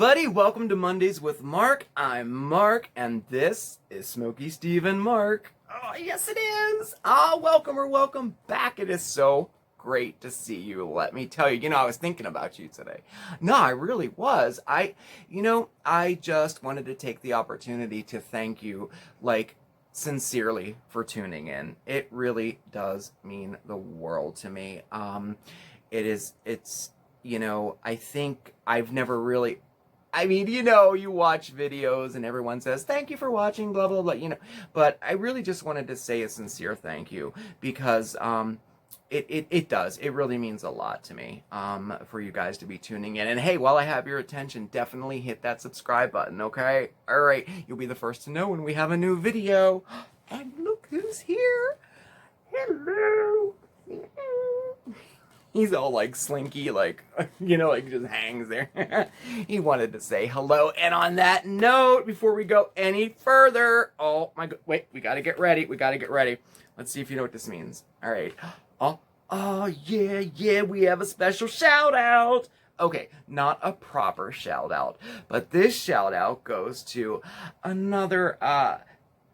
everybody, welcome to Mondays with Mark. I'm Mark, and this is Smokey Steve and Mark. Oh, yes it is. Welcome back. It is so great to see you, let me tell you. I was thinking about you today. No, I really was. I just wanted to take the opportunity to thank you, sincerely, for tuning in. It really does mean the world to me. I think I've never really, you watch videos and everyone says, thank you for watching, blah, blah, blah, but I really just wanted to say a sincere thank you because, it really means a lot to me, for you guys to be tuning in. And hey, while I have your attention, definitely hit that subscribe button, okay? All right, you'll be the first to know when we have a new video. And look who's here. Hello. He's all slinky, just hangs there. He wanted to say hello. And on that note, before we go any further, oh my god, wait, we gotta get ready. Let's see if you know what this means. All right. Yeah, we have a special shout out. Okay, not a proper shout out, but this shout out goes to another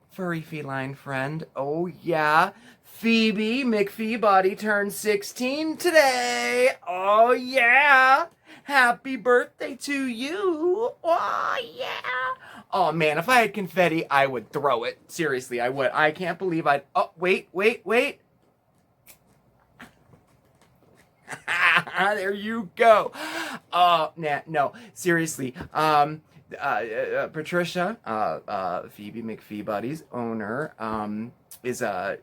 furry feline friend. Oh yeah, Phoebe McPheebody turned 16 today. Oh yeah, happy birthday to you. Oh yeah. Oh man, if I had confetti, I would throw it. Seriously, I would. I can't believe I'd. Oh, wait. There you go. No, seriously. Patricia, Phoebe McPheebody's owner, is a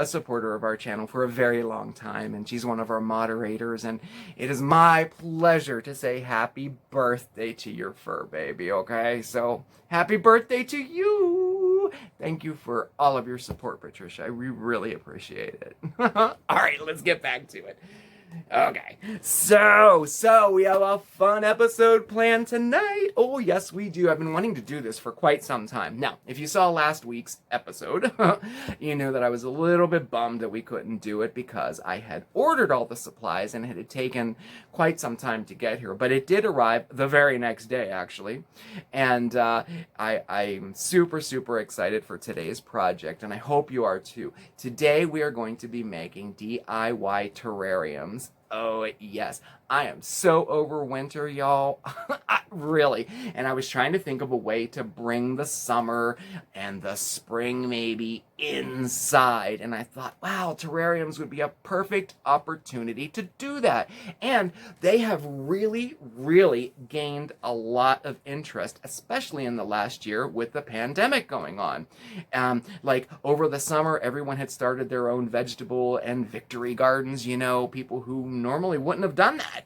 supporter of our channel for a very long time, and she's one of our moderators, and it is my pleasure to say happy birthday to your fur baby, okay? So, happy birthday to you! Thank you for all of your support, Patricia. We really appreciate it. All right, let's get back to it. Okay, so we have a fun episode planned tonight. Oh, yes, we do. I've been wanting to do this for quite some time. Now, if you saw last week's episode, you know that I was a little bit bummed that we couldn't do it because I had ordered all the supplies and it had taken quite some time to get here. But it did arrive the very next day, actually. And I'm super, super excited for today's project, and I hope you are too. Today, we are going to be making DIY terrariums. Oh, yes. I am so over winter, y'all. Really. And I was trying to think of a way to bring the summer and the spring maybe inside. And I thought, wow, terrariums would be a perfect opportunity to do that. And they have really, really gained a lot of interest, especially in the last year with the pandemic going on. Over the summer, everyone had started their own vegetable and victory gardens, people who normally wouldn't have done that.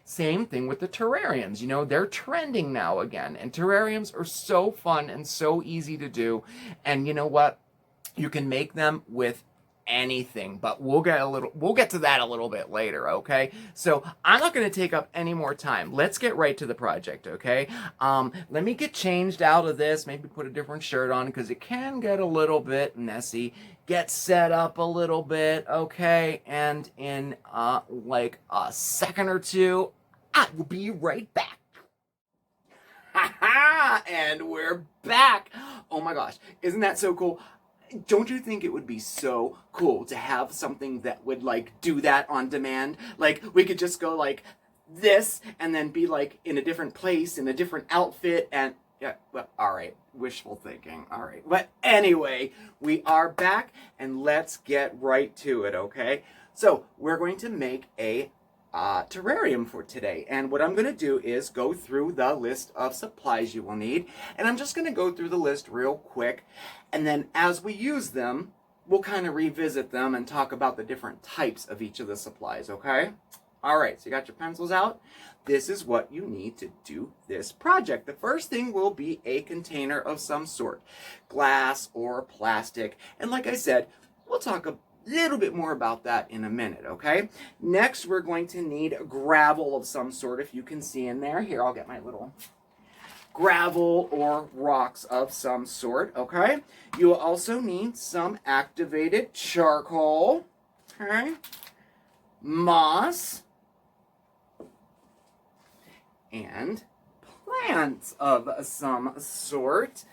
Same thing with the terrariums. They're trending now again, and terrariums are so fun and so easy to do. And you know what? You can make them with anything, but we'll get to that a little bit later, okay? So I'm not going to take up any more time. Let's get right to the project, okay? Let me get changed out of this, maybe put a different shirt on because it can get a little bit messy. Get set up a little bit, okay? And in a second or two, I will be right back. And we're back. Oh my gosh, isn't that so cool? Don't you think it would be so cool to have something that would do that on demand? We could just go this and then be in a different place, in a different outfit, and yeah, well, all right, wishful thinking, all right. But anyway, we are back, and let's get right to it, okay? So we're going to make a terrarium for today, and what I'm going to do is go through the list of supplies you will need, and I'm just going to go through the list real quick, and then as we use them, we'll kind of revisit them and talk about the different types of each of the supplies, okay? All right, so you got your pencils out. This is what you need to do this project. The first thing will be a container of some sort, glass or plastic, and like I said, we'll talk a little bit more about that in a minute, okay? Next, we're going to need gravel of some sort, if you can see in there. Here, I'll get my little gravel or rocks of some sort, okay? You will also need some activated charcoal, okay? Moss, and plants of some sort.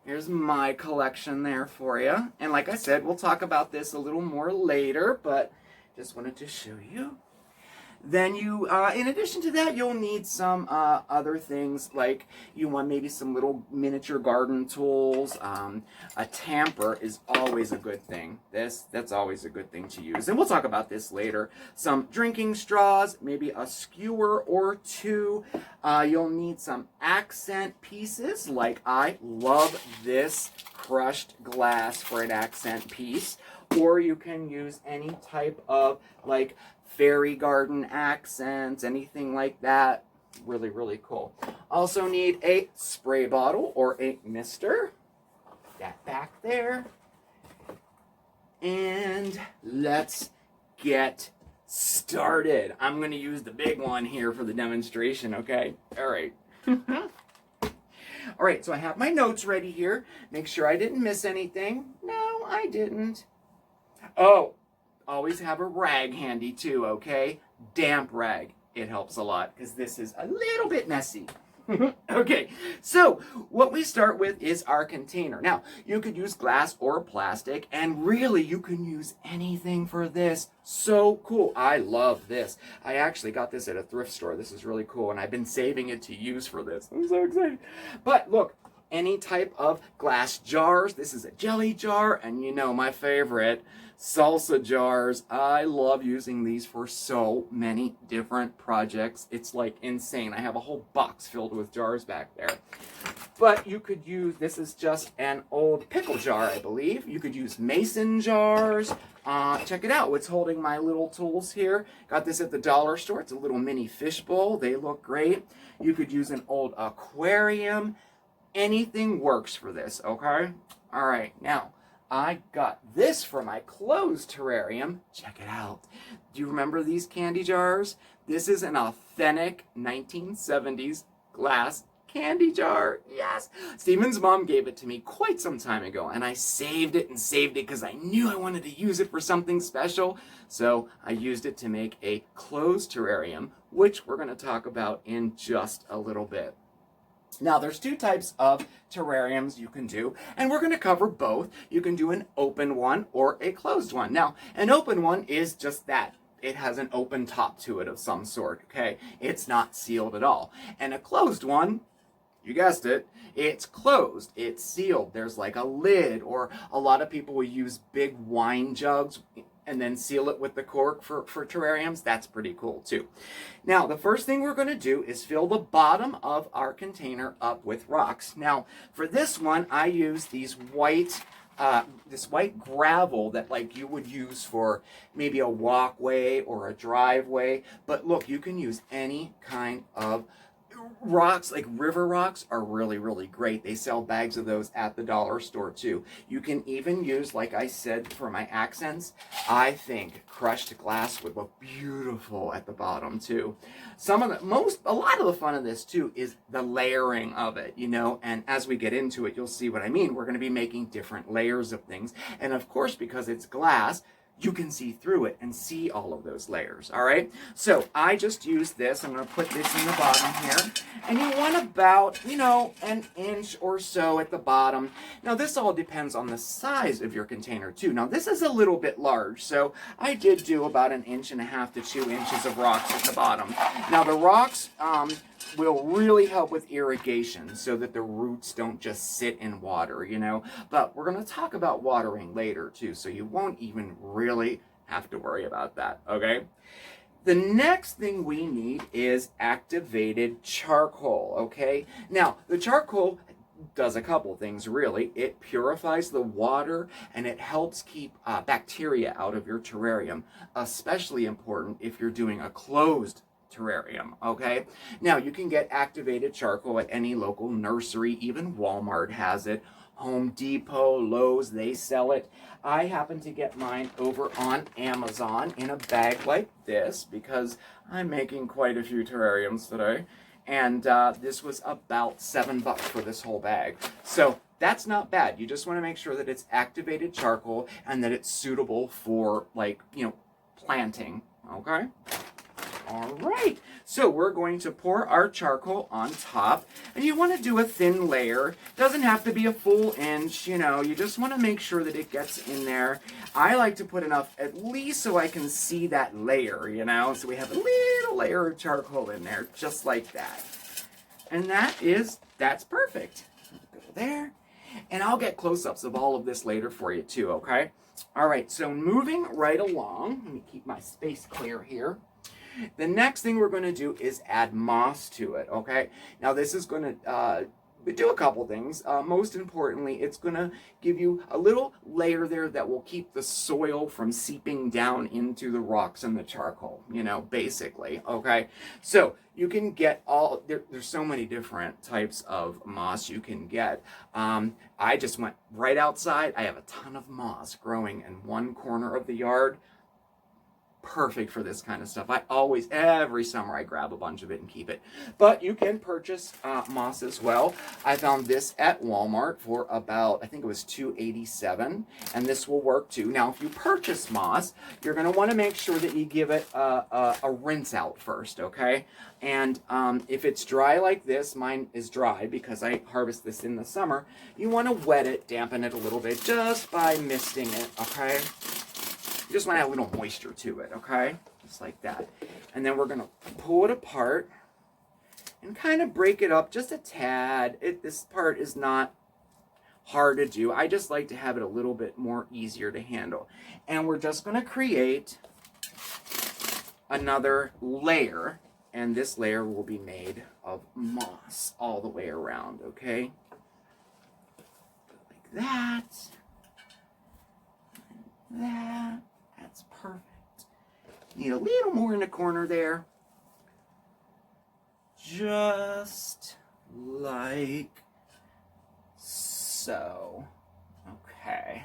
Here's my collection there for you. And like I said, we'll talk about this a little more later, but just wanted to show you. Then you, in addition to that, you'll need some other things, like you want maybe some little miniature garden tools. A tamper is always a good thing. That's always a good thing to use. And we'll talk about this later. Some drinking straws, maybe a skewer or two. You'll need some accent pieces, like I love this crushed glass for an accent piece. Or you can use any type of, like, fairy garden accents, anything like that. Really, really cool. Also need a spray bottle or a mister. That back there. And let's get started. I'm going to use the big one here for the demonstration, okay? All right. All right, so I have my notes ready here. Make sure I didn't miss anything. No, I didn't. Oh, always have a rag handy too, okay? Damp rag. It helps a lot because this is a little bit messy. Okay, so what we start with is our container. Now, you could use glass or plastic, and really you can use anything for this. So cool. I love this. I actually got this at a thrift store. This is really cool, and I've been saving it to use for this. I'm so excited. But look, any type of glass jars. This is a jelly jar, and you know my favorite, salsa jars. I love using these for so many different projects. It's like insane. I have a whole box filled with jars back there. But you could use, this is just an old pickle jar, I believe. You could use mason jars. Check it out. What's holding my little tools here? Got this at the dollar store. It's a little mini fish bowl. They look great. You could use an old aquarium. Anything works for this, okay? All right, now, I got this for my closed terrarium. Check it out. Do you remember these candy jars? This is an authentic 1970s glass candy jar. Yes. Steven's mom gave it to me quite some time ago, and I saved it because I knew I wanted to use it for something special. So I used it to make a closed terrarium, which we're going to talk about in just a little bit. Now, there's two types of terrariums you can do, and we're going to cover both. You can do an open one or a closed one. Now, an open one is just that. It has an open top to it of some sort, okay? It's not sealed at all. And a closed one, you guessed it, it's closed. It's sealed. There's like a lid, or a lot of people will use big wine jugs and then seal it with the cork for terrariums. That's pretty cool too. Now, the first thing we're going to do is fill the bottom of our container up with rocks. Now, for this one, I use these this white gravel that like you would use for maybe a walkway or a driveway. But look, you can use any kind of rocks. Like river rocks are really, really great. They sell bags of those at the dollar store too. You can even use, like I said, for my accents, I think crushed glass would look beautiful at the bottom too. A lot of the fun of this too is the layering of it, you know, and as we get into it, you'll see what I mean. We're going to be making different layers of things. And of course, because it's glass, you can see through it and see all of those layers, all right? So I just used this. I'm going to put this in the bottom here. And you want about, you know, an inch or so at the bottom. Now, this all depends on the size of your container, too. Now, this is a little bit large, so I did do about 1.5 inches to 2 inches of rocks at the bottom. Now, the rocks will really help with irrigation so that the roots don't just sit in water, you know. But we're going to talk about watering later too, so you won't even really have to worry about that, okay? The next thing we need is activated charcoal, okay? Now, the charcoal does a couple things, really. It purifies the water, and it helps keep bacteria out of your terrarium, especially important if you're doing a closed terrarium, okay? Now, you can get activated charcoal at any local nursery. Even Walmart has it. Home Depot, Lowe's, they sell it. I happen to get mine over on Amazon in a bag like this because I'm making quite a few terrariums today. And this was about $7 for this whole bag. So that's not bad. You just want to make sure that it's activated charcoal and that it's suitable for, like, you know, planting, okay? All right, so we're going to pour our charcoal on top, and you want to do a thin layer. Doesn't have to be a full inch, you know, you just want to make sure that it gets in there. I like to put enough at least so I can see that layer, you know, so we have a little layer of charcoal in there, just like that. And that's perfect. Go there, and I'll get close-ups of all of this later for you too, okay? All right, so moving right along, let me keep my space clear here. The next thing we're going to do is add moss to it, okay? Now this is going to do a couple things. Most importantly, it's going to give you a little layer there that will keep the soil from seeping down into the rocks and the charcoal, you know, basically, okay? So you can get there's so many different types of moss you can get. I just went right outside. I have a ton of moss growing in one corner of the yard. Perfect for this kind of stuff. Every summer I grab a bunch of it and keep it. But you can purchase moss as well. I found this at Walmart for about, I think it was $2.87, and this will work too. Now, if you purchase moss, you're going to want to make sure that you give it a rinse out first, okay? And if it's dry like this, mine is dry because I harvest this in the summer, you want to wet it, dampen it a little bit just by misting it, okay? You just want to add a little moisture to it, okay? Just like that. And then we're going to pull it apart and kind of break it up just a tad. This part is not hard to do. I just like to have it a little bit more easier to handle. And we're just going to create another layer. And this layer will be made of moss all the way around, okay? Like that. And that. That's perfect. Need a little more in the corner there. Just like so. Okay.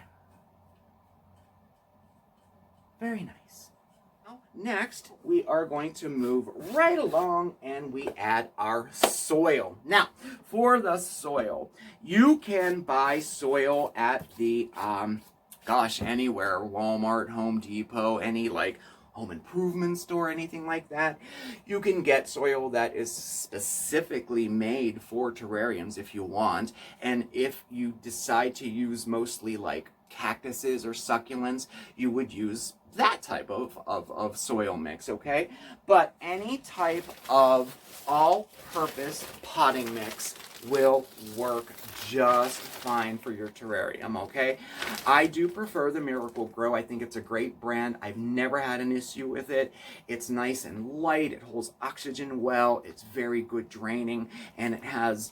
Very nice. Next, we are going to move right along and we add our soil. Now, for the soil, you can buy soil at the anywhere, Walmart, Home Depot, any like home improvement store, anything like that. You can get soil that is specifically made for terrariums if you want. And if you decide to use mostly like cactuses or succulents, you would use that type of soil mix, okay? But any type of all-purpose potting mix will work just fine for your terrarium, okay? I do prefer the Miracle Grow. I think it's a great brand. I've never had an issue with it. It's nice and light. It holds oxygen well. It's very good draining, and it has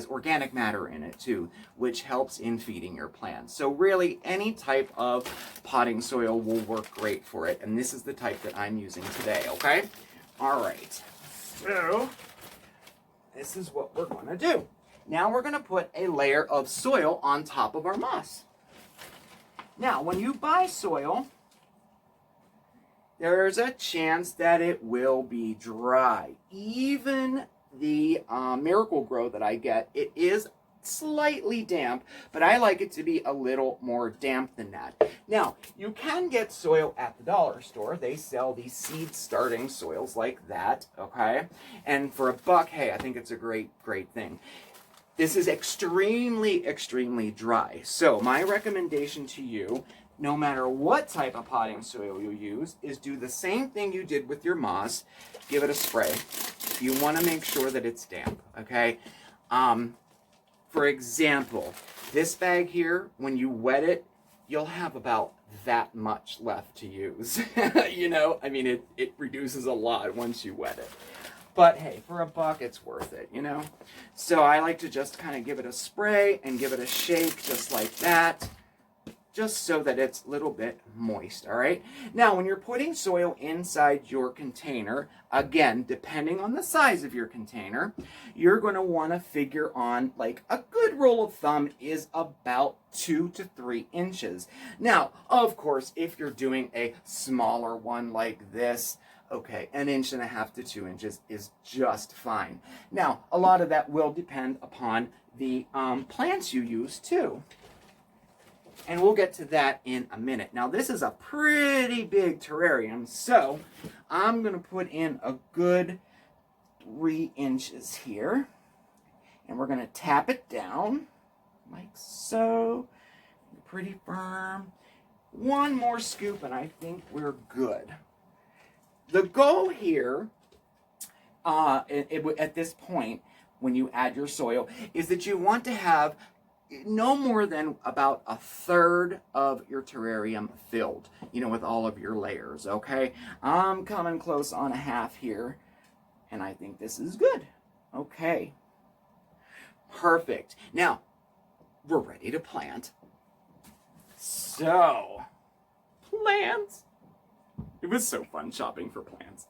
organic matter in it too, which helps in feeding your plants. So really, any type of potting soil will work great for it, and this is the type that I'm using today, okay? All right, so this is what we're going to do. Now we're going to put a layer of soil on top of our moss. Now, when you buy soil, there's a chance that it will be dry. Even the Miracle Grow that I get, it is slightly damp, but I like it to be a little more damp than that. Now, you can get soil at the dollar store. They sell these seed starting soils like that, okay? And for $1, hey, I think it's a great thing. This is extremely, extremely dry. So my recommendation to you, no matter what type of potting soil you use, is do the same thing you did with your moss. Give it a spray. You want to make sure that it's damp, okay? For example, this bag here, when you wet it, you'll have about that much left to use. You know, I mean, it reduces a lot once you wet it. But hey, for $1, it's worth it, you know? So I like to just kind of give it a spray and give it a shake just like that, just so that it's a little bit moist, all right? Now, when you're putting soil inside your container, again, depending on the size of your container, you're going to want to figure on, like, a good rule of thumb is about 2 to 3 inches. Now, of course, if you're doing a smaller one like this, okay, 1.5 inches to 2 inches is just fine. Now, a lot of that will depend upon the plants you use too. And we'll get to that in a minute. Now, this is a pretty big terrarium, so I'm going to put in a good 3 inches here. And we're going to tap it down like so. Pretty firm. One more scoop, and I think we're good. The goal here, at this point, when you add your soil, is that you want to have no more than about 1/3 of your terrarium filled, with all of your layers, okay? I'm coming close on 1/2 here, and I think this is good. Okay. Perfect. Now, we're ready to plant. So, plants. It was so fun shopping for plants.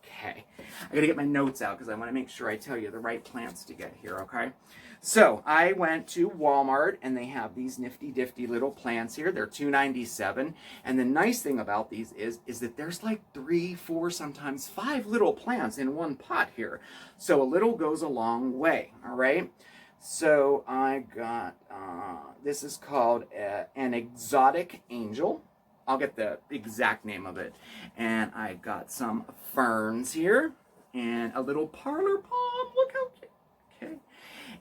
Okay, I gotta get my notes out because I want to make sure I tell you the right plants to get here, okay? So, I went to Walmart and they have these nifty difty little plants here. They're $2.97. And the nice thing about these is that there's like 3, 4, sometimes 5 little plants in one pot here. So, a little goes a long way, all right? So, I got, this is called an exotic angel. I'll get the exact name of it. And I got some ferns here and a little parlor palm. Look how cute. Okay.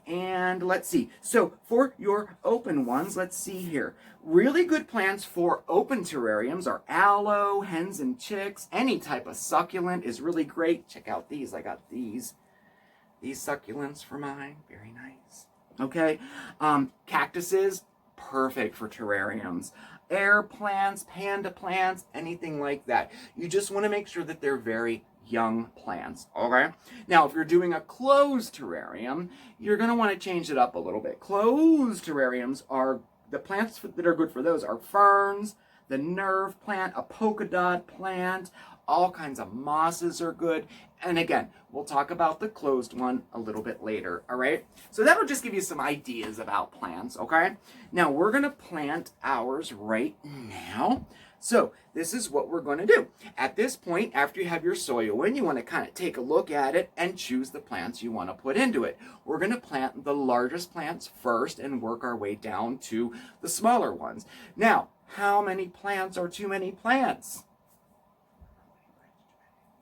And let's see. So for your open ones, let's see here. Really good plants for open terrariums are aloe, hens and chicks. Any type of succulent is really great. Check out these. I got these succulents for mine. Very nice. Okay. Cactuses, perfect for terrariums. Air plants, panda plants, anything like that. You just want to make sure that they're very young plants, okay? Now, if you're doing a closed terrarium, you're going to want to change it up a little bit. Closed terrariums are, the plants that are good for those are ferns, the nerve plant, a polka dot plant, all kinds of mosses are good. And again, we'll talk about the closed one a little bit later, all right? So that'll just give you some ideas about plants, okay? Now, we're going to plant ours right now. So this is what we're going to do. At this point, after you have your soil in, you want to kind of take a look at it and choose the plants you want to put into it. We're going to plant the largest plants first and work our way down to the smaller ones. Now, how many plants are too many plants?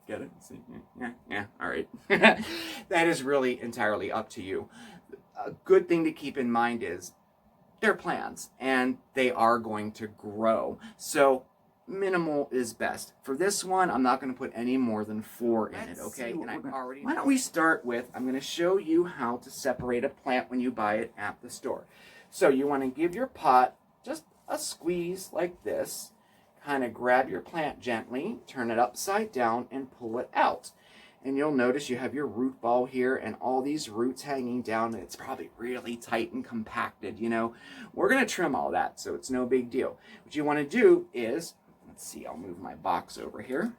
Get it? See? Yeah, all right. That is really entirely up to you. A good thing to keep in mind is they're plants and they are going to grow. So minimal is best. For this one, I'm not going to put any more than 4 in it, okay? And why don't we start with, I'm going to show you how to separate a plant when you buy it at the store. So you want to give your pot just a squeeze like this. Kind of grab your plant gently, turn it upside down, and pull it out. And you'll notice you have your root ball here and all these roots hanging down. And it's probably really tight and compacted, We're going to trim all that, so it's no big deal. What you want to do is, let's see, I'll move my box over here.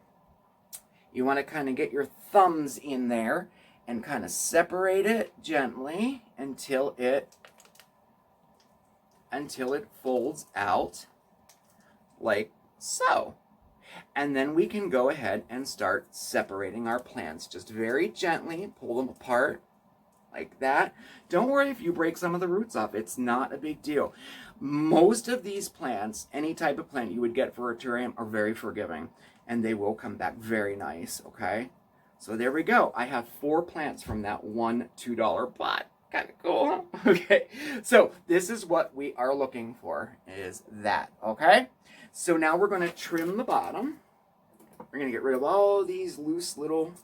You want to kind of get your thumbs in there and kind of separate it gently until it folds out like so. And then we can go ahead and start separating our plants. Just very gently pull them apart like that. Don't worry if you break some of the roots off. It's not a big deal. Most of these plants, any type of plant you would get for a terrarium, are very forgiving. And they will come back very nice, okay? So there we go. I have 4 plants from that one $2 pot. Kind of cool, huh? Okay. So this is what we are looking for, is that, okay? So now we're going to trim the bottom. We're going to get rid of all these loose little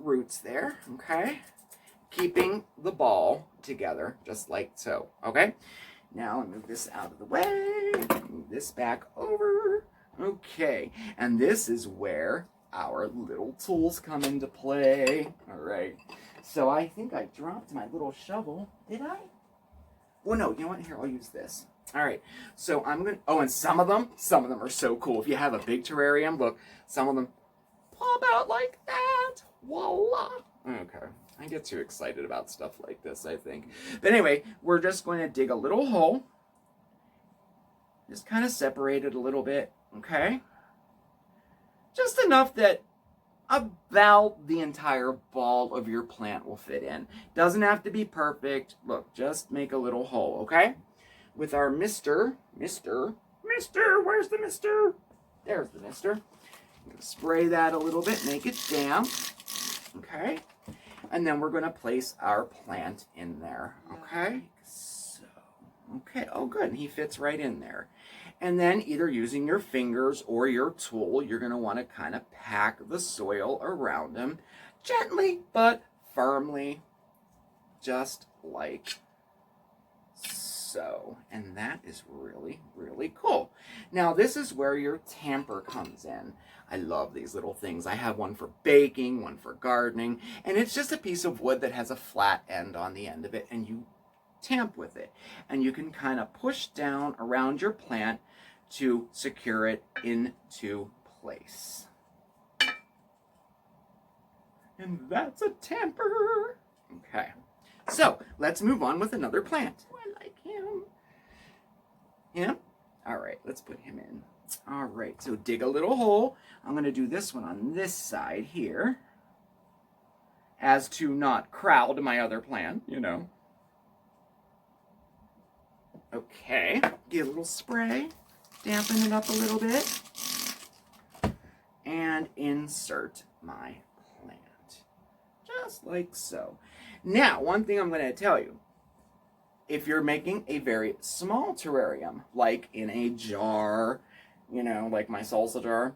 roots there, okay? Keeping the ball together, just like so, okay? Now I'll move this out of the way, move this back over, okay? And this is where our little tools come into play, all right? So I think I dropped my little shovel, did I? Well, no, you know what? Here, I'll use this. All right, so I'm going to, oh, and some of them are so cool. If you have a big terrarium, look, some of them pop out like that. Voila. Okay, I get too excited about stuff like this, I think. But anyway, we're just going to dig a little hole. Just kind of separate it a little bit, okay? Just enough that about the entire ball of your plant will fit in. Doesn't have to be perfect. Look, just make a little hole, okay? With our mister, where's the mister? There's the mister. I'm gonna spray that a little bit, make it damp, okay? And then we're gonna place our plant in there, okay? So, okay, oh good, he fits right in there. And then either using your fingers or your tool, you're going to want to kind of pack the soil around him gently but firmly, just like so. And that is really, really cool. Now, this is where your tamper comes in. I love these little things. I have one for baking, one for gardening, and it's just a piece of wood that has a flat end on the end of it, and you tamp with it. And you can kind of push down around your plant to secure it into place. And that's a tamper. Okay, so let's move on with another plant. Oh, I like him. Him? All right, let's put him in. All right, so dig a little hole. I'm going to do this one on this side here, as to not crowd my other plant, you know. Okay, get a little spray. Dampen it up a little bit, and insert my plant, just like so. Now, one thing I'm going to tell you, if you're making a very small terrarium, like in a jar, you know, like my salsa jar,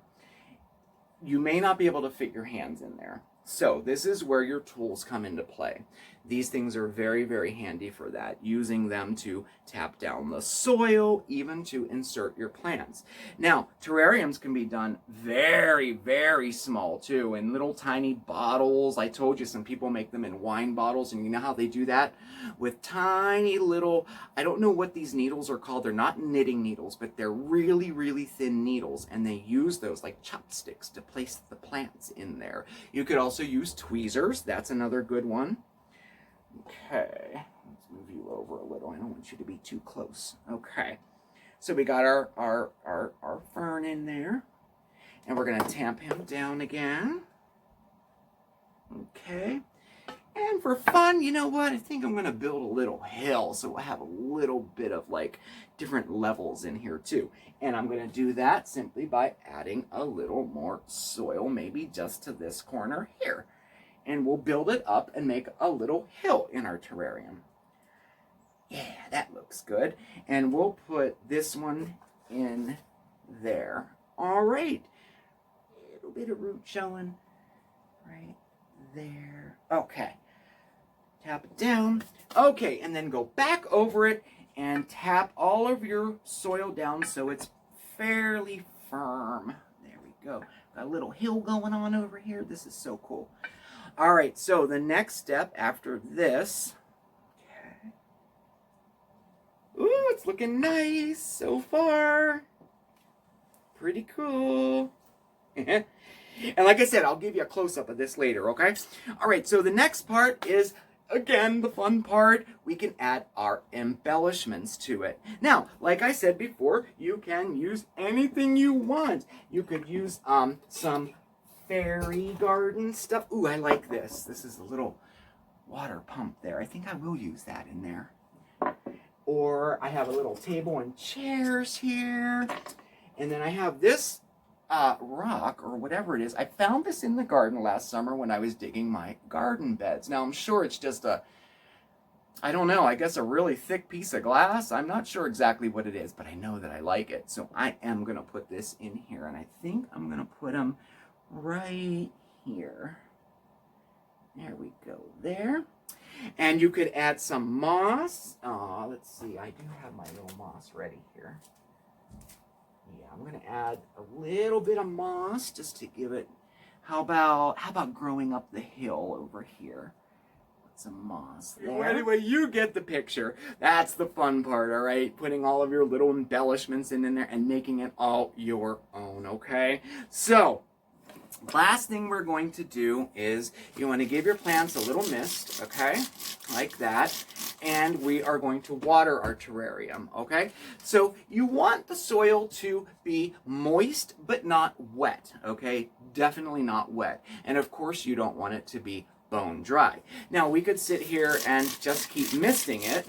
you may not be able to fit your hands in there. So this is where your tools come into play. These things are very, very handy for that, using them to tap down the soil, even to insert your plants. Now, terrariums can be done very, very small too, in little tiny bottles. I told you some people make them in wine bottles, and you know how they do that? With tiny little, I don't know what these needles are called. They're not knitting needles, but they're really, really thin needles, and they use those like chopsticks to place the plants in there. You could also use tweezers. That's another good one. Okay, let's move you over a little. I don't want you to be too close. Okay, so we got our fern in there, and we're gonna tamp him down again. Okay, and for fun, you know what? I think I'm gonna build a little hill, so we'll have a little bit of like different levels in here too. And I'm gonna do that simply by adding a little more soil, maybe just to this corner here. And we'll build it up and make a little hill in our terrarium. Yeah, that looks good. And we'll put this one in there. All right. A little bit of root showing right there. Okay. Tap it down. Okay, and then go back over it and tap all of your soil down so it's fairly firm. There we go. Got a little hill going on over here. This is so cool. All right, so the next step after this, okay. Ooh, it's looking nice so far. Pretty cool. And like I said, I'll give you a close-up of this later, okay? All right, so the next part is, again, the fun part. We can add our embellishments to it. Now, like I said before, you can use anything you want. You could use some fairy garden stuff. Ooh, I like this. This is a little water pump there. I think I will use that in there. Or I have a little table and chairs here. And then I have this rock or whatever it is. I found this in the garden last summer when I was digging my garden beds. Now, I'm sure it's just I don't know, I guess a really thick piece of glass. I'm not sure exactly what it is, but I know that I like it. So I am going to put this in here. And I think I'm going to put them right here. There we go there. And you could add some moss. Let's see, I do have my little moss ready here. Yeah, I'm going to add a little bit of moss just to give it, how about growing up the hill over here? Put some moss there. Well, anyway, you get the picture. That's the fun part, all right? Putting all of your little embellishments in there and making it all your own, okay? So, last thing we're going to do is you want to give your plants a little mist, okay? Like that. and we are going to water our terrarium, okay? So you want the soil to be moist but not wet, okay? Definitely not wet. And of course you don't want it to be bone dry. Now we could sit here and just keep misting it.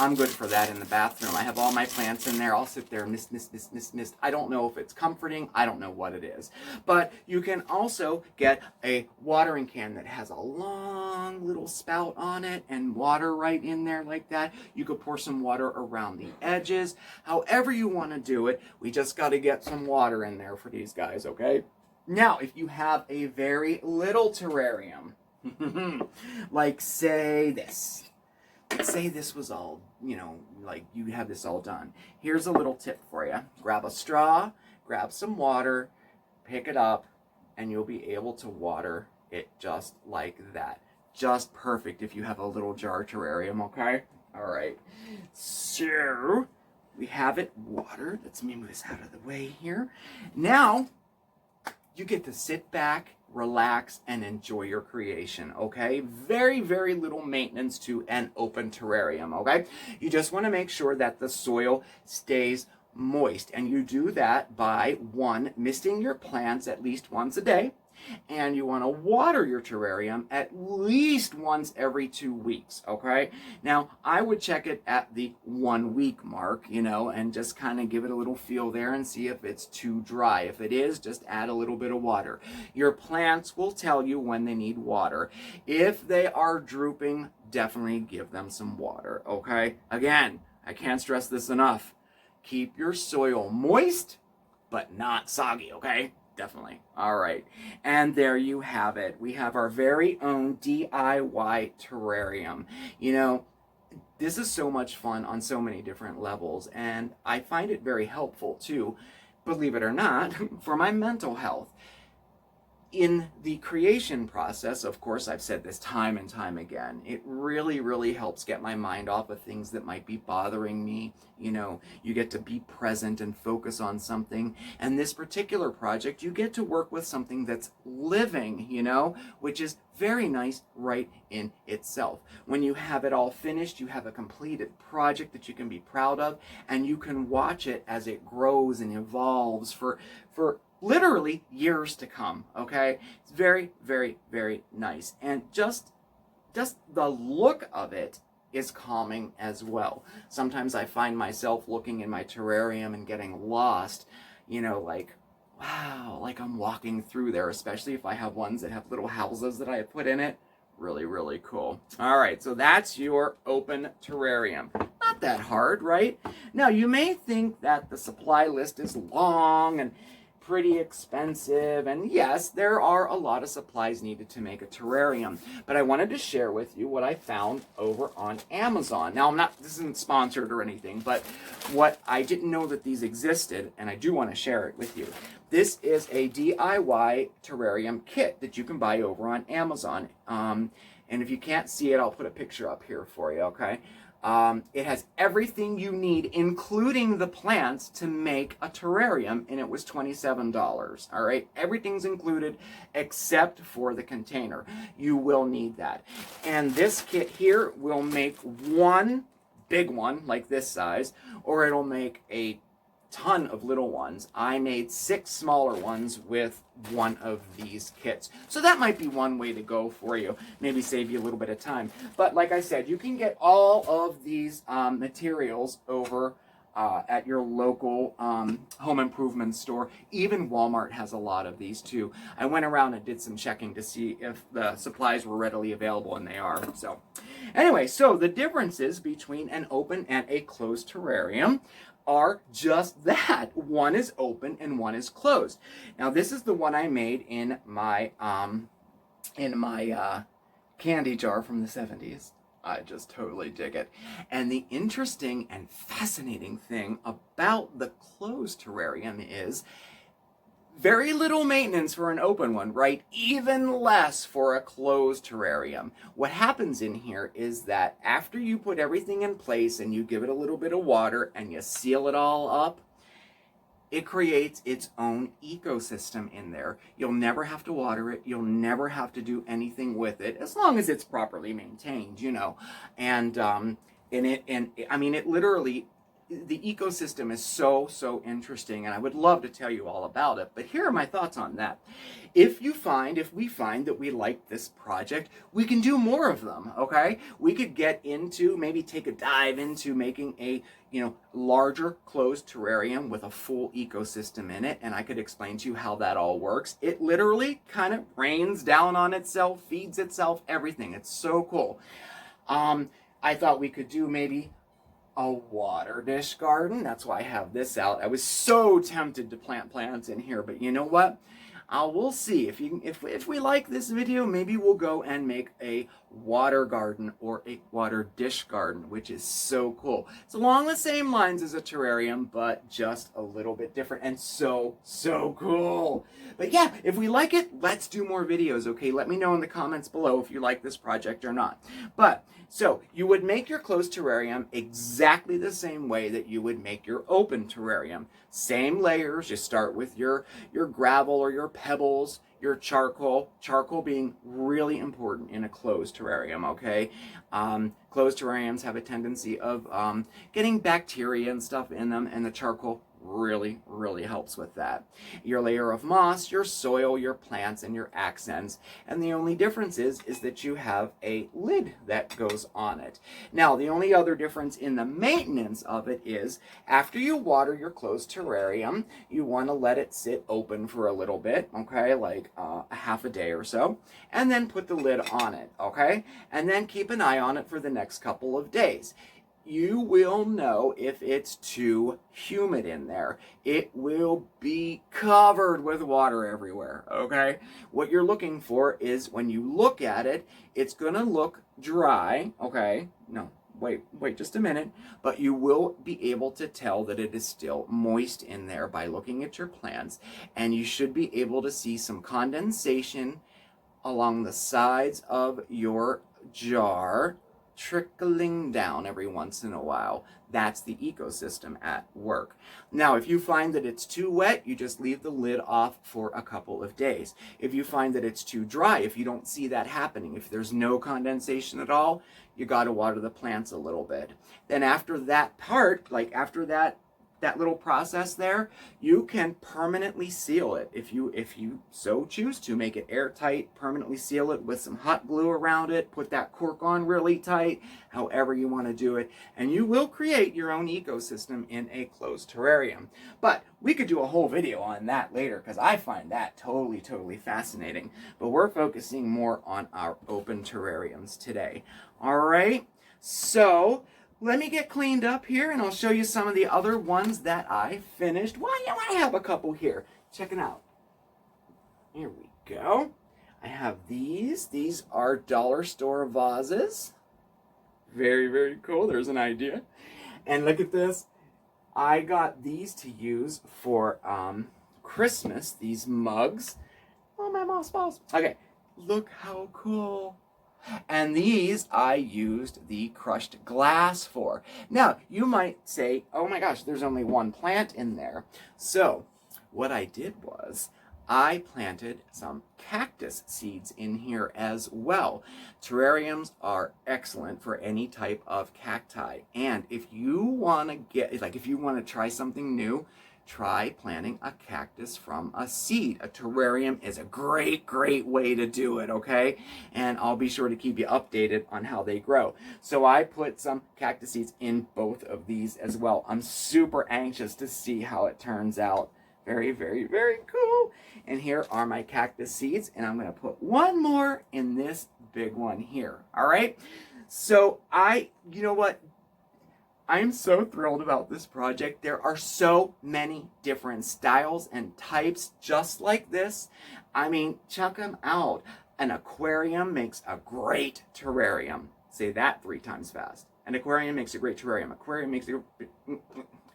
I'm good for that in the bathroom. I have all my plants in there. I'll sit there, mist, mist, mist, mist, mist. I don't know if it's comforting. I don't know what it is. But you can also get a watering can that has a long little spout on it and water right in there like that. You could pour some water around the edges. However you want to do it, we just got to get some water in there for these guys, okay? Now, if you have a very little terrarium, like say this. Let's say this was all, you know, like you have this all done. Here's a little tip for you. Grab a straw, grab some water, pick it up, and you'll be able to water it just like that. Just perfect if you have a little jar terrarium, okay? All right. So, we have it watered. Let's move this out of the way here. Now, you get to sit back, relax, and enjoy your creation, okay? Very, very little maintenance to an open terrarium, okay? You just want to make sure that the soil stays moist, and you do that by, one, misting your plants at least once a day, and you want to water your terrarium at least once every 2 weeks, okay? Now, I would check it at the 1 week mark, you know, and just kind of give it a little feel there and see if it's too dry. If it is, just add a little bit of water. Your plants will tell you when they need water. If they are drooping, definitely give them some water, okay? Again, I can't stress this enough. Keep your soil moist, but not soggy, okay? Definitely. All right. And there you have it. We have our very own DIY terrarium. You know, this is so much fun on so many different levels, and I find it very helpful too, believe it or not, for my mental health. In the creation process, of course, I've said this time and time again, it really, really helps get my mind off of things that might be bothering me. You know, you get to be present and focus on something. And this particular project, you get to work with something that's living, you know, which is very nice right in itself. When you have it all finished, you have a completed project that you can be proud of, and you can watch it as it grows and evolves for literally years to come, okay? It's very, very, very nice. And just the look of it is calming as well. Sometimes I find myself looking in my terrarium and getting lost, you know, like, wow, like I'm walking through there, especially if I have ones that have little houses that I have put in it. Really, really cool. All right, so that's your open terrarium. Not that hard, right? Now, you may think that the supply list is long and pretty expensive, and yes, there are a lot of supplies needed to make a terrarium, but I wanted to share with you what I found over on Amazon. Now, this isn't sponsored or anything, but what I didn't know that these existed, and I do want to share it with you. This is a DIY terrarium kit that you can buy over on Amazon, and if you can't see it, I'll put a picture up here for you, okay? It has everything you need, including the plants, to make a terrarium, and it was $27. All right, everything's included except for the container. You will need that. And this kit here will make one big one, like this size, or it'll make a ton of little ones. I made 6 smaller ones with one of these kits. So that might be one way to go for you. Maybe save you a little bit of time. But like I said, you can get all of these materials over at your local home improvement store. Even Walmart has a lot of these too. I went around and did some checking to see if the supplies were readily available, and they are. So anyway, so the differences between an open and a closed terrarium are just that. One is open and one is closed. Now, this is the one I made in my candy jar from the 70s. I just totally dig it. And the interesting and fascinating thing about the closed terrarium is very little maintenance for an open one, right? Even less for a closed terrarium. What happens in here is that after you put everything in place and you give it a little bit of water and you seal it all up, it creates its own ecosystem in there. You'll never have to water it. You'll never have to do anything with it, as long as it's properly maintained, you know. And I mean, it literally, the ecosystem is so interesting, and I would love to tell you all about it, but here are my thoughts on that. If we find that we like this project, we can do more of them, okay? We could get into, maybe take a dive into making a, you know, larger closed terrarium with a full ecosystem in it, and I could explain to you how that all works. It literally kind of rains down on itself, feeds itself, everything. It's so cool. I thought we could do maybe a water dish garden. That's why I have this out. I was so tempted to plant plants in here, but you know what? We'll see. If we like this video, maybe we'll go and make a water garden or a water dish garden, which is so cool. It's along the same lines as a terrarium, but just a little bit different, and so cool. But yeah, if we like it, let's do more videos, okay? Let me know in the comments below if you like this project or not. But, so, you would make your closed terrarium exactly the same way that you would make your open terrarium. Same layers. You start with your gravel or your pebbles, your charcoal being really important in a closed terrarium, okay? Closed terrariums have a tendency of getting bacteria and stuff in them, and the charcoal really helps with that. Your layer of moss, your soil, your plants, and your accents. And the only difference is that you have a lid that goes on it. Now, the only other difference in the maintenance of it is after you water your closed terrarium, you want to let it sit open for a little bit, okay, like a half a day or so, and then put the lid on it, okay? And then keep an eye on it for the next couple of days. You will know if it's too humid in there. It will be covered with water everywhere, okay? What you're looking for is when you look at it, it's gonna look dry, okay? No, wait just a minute. But you will be able to tell that it is still moist in there by looking at your plants, and you should be able to see some condensation along the sides of your jar, trickling down every once in a while. That's the ecosystem at work. Now, if you find that it's too wet, you just leave the lid off for a couple of days. If you find that it's too dry, if you don't see that happening, if there's no condensation at all, you got to water the plants a little bit. Then after that part, like after that little process there, you can permanently seal it. If you so choose to, make it airtight, permanently seal it with some hot glue around it, put that cork on really tight, however you want to do it, and you will create your own ecosystem in a closed terrarium. But we could do a whole video on that later, because I find that totally fascinating. But we're focusing more on our open terrariums today. All right, so let me get cleaned up here, and I'll show you some of the other ones that I finished. Well, yeah, I have a couple here. Check it out. Here we go. I have these. These are dollar store vases. Very cool. There's an idea. And look at this. I got these to use for Christmas, these mugs. Oh, my moss balls. Okay, look how cool. And these I used the crushed glass for. Now, you might say, oh my gosh, there's only one plant in there. So, what I did was, I planted some cactus seeds in here as well. Terrariums are excellent for any type of cacti. And if you want to try something new, try planting a cactus from a seed. A terrarium is a great way to do it, okay? And I'll be sure to keep you updated on how they grow. So I put some cactus seeds in both of these as well. I'm super anxious to see how it turns out. Very cool. And here are my cactus seeds, and I'm going to put one more in this big one here, all right? So you know what? I'm so thrilled about this project. There are so many different styles and types just like this. I mean, check them out. An aquarium makes a great terrarium. Say that 3 times fast. An aquarium makes a great terrarium. Aquarium makes a...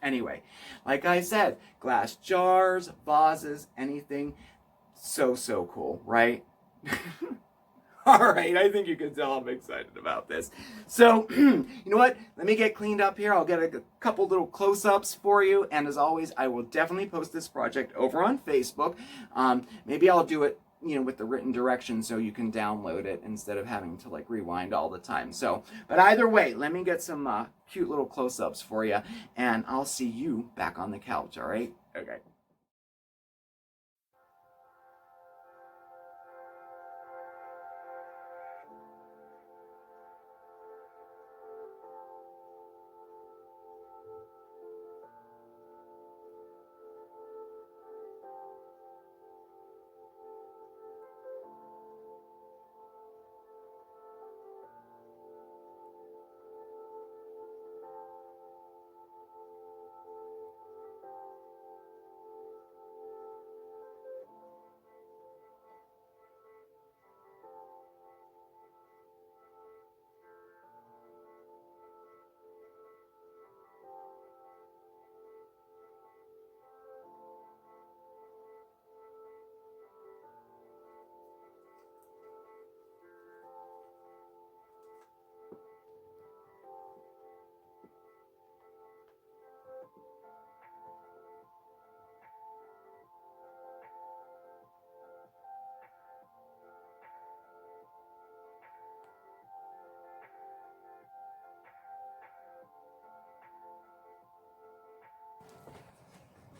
Anyway, like I said, glass jars, vases, anything. So cool, right? All right, I think you can tell I'm excited about this. So, you know what? Let me get cleaned up here. I'll get a couple little close-ups for you. And as always, I will definitely post this project over on Facebook. Maybe I'll do it, you know, with the written directions so you can download it instead of having to like rewind all the time. So, but either way, let me get some cute little close-ups for you, and I'll see you back on the couch, all right? Okay.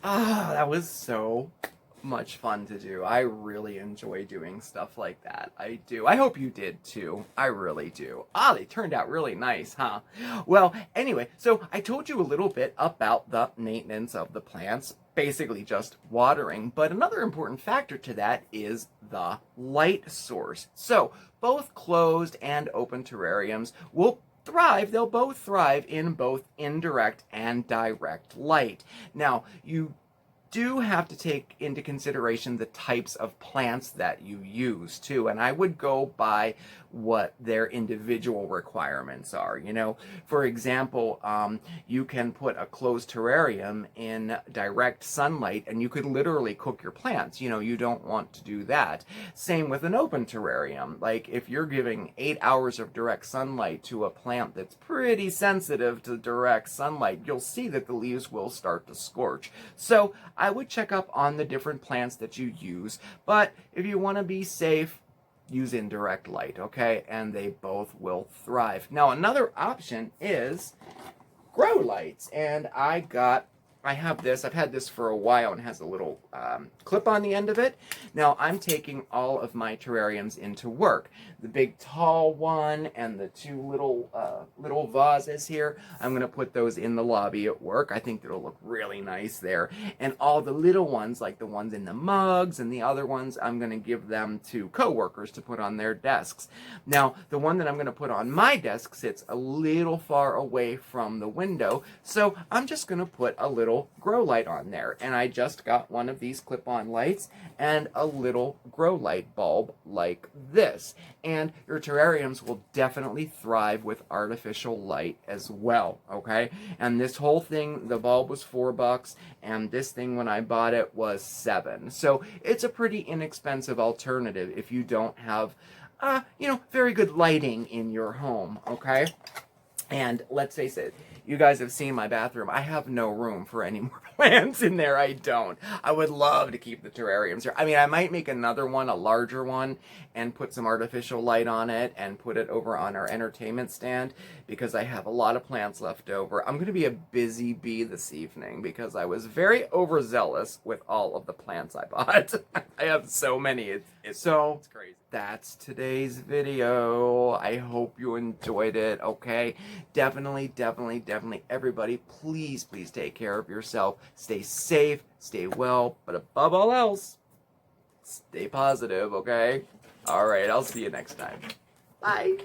Ah, that was so much fun to do. I really enjoy doing stuff like that. I do. I hope you did too. I really do. Ah, they turned out really nice, huh? Well, anyway, so I told you a little bit about the maintenance of the plants, basically just watering, but another important factor to that is the light source. So both closed and open terrariums will thrive. They'll both thrive in both indirect and direct light. Now, you do have to take into consideration the types of plants that you use too, and I would go by what their individual requirements are. You know, for example, you can put a closed terrarium in direct sunlight and you could literally cook your plants. You know, you don't want to do that. Same with an open terrarium. Like if you're giving 8 hours of direct sunlight to a plant that's pretty sensitive to direct sunlight, you'll see that the leaves will start to scorch. So I would check up on the different plants that you use, but if you want to be safe, use indirect light, okay? And they both will thrive. Now, another option is grow lights, and I have this. I've had this for a while and has a little clip on the end of it. Now I'm taking all of my terrariums into work. The big tall one and the two little vases here, I'm going to put those in the lobby at work. I think it'll look really nice there. And all the little ones, like the ones in the mugs and the other ones, I'm going to give them to coworkers to put on their desks. Now, the one that I'm going to put on my desk sits a little far away from the window, so I'm just going to put a little grow light on there. And I just got one of these clip-on lights and a little grow light bulb like this. And your terrariums will definitely thrive with artificial light as well, okay? And this whole thing, the bulb was $4, and this thing when I bought it was $7. So it's a pretty inexpensive alternative if you don't have you know, very good lighting in your home, okay? And let's face it, you guys have seen my bathroom. I have no room for any more plants in there. I don't. I would love to keep the terrariums here. I mean, I might make another one, a larger one, and put some artificial light on it and put it over on our entertainment stand because I have a lot of plants left over. I'm going to be a busy bee this evening because I was very overzealous with all of the plants I bought. I have so many. It's crazy. That's today's video. I hope you enjoyed it, okay? Definitely, everybody, please take care of yourself. Stay safe, stay well, but above all else, stay positive, okay? All right, I'll see you next time. Bye.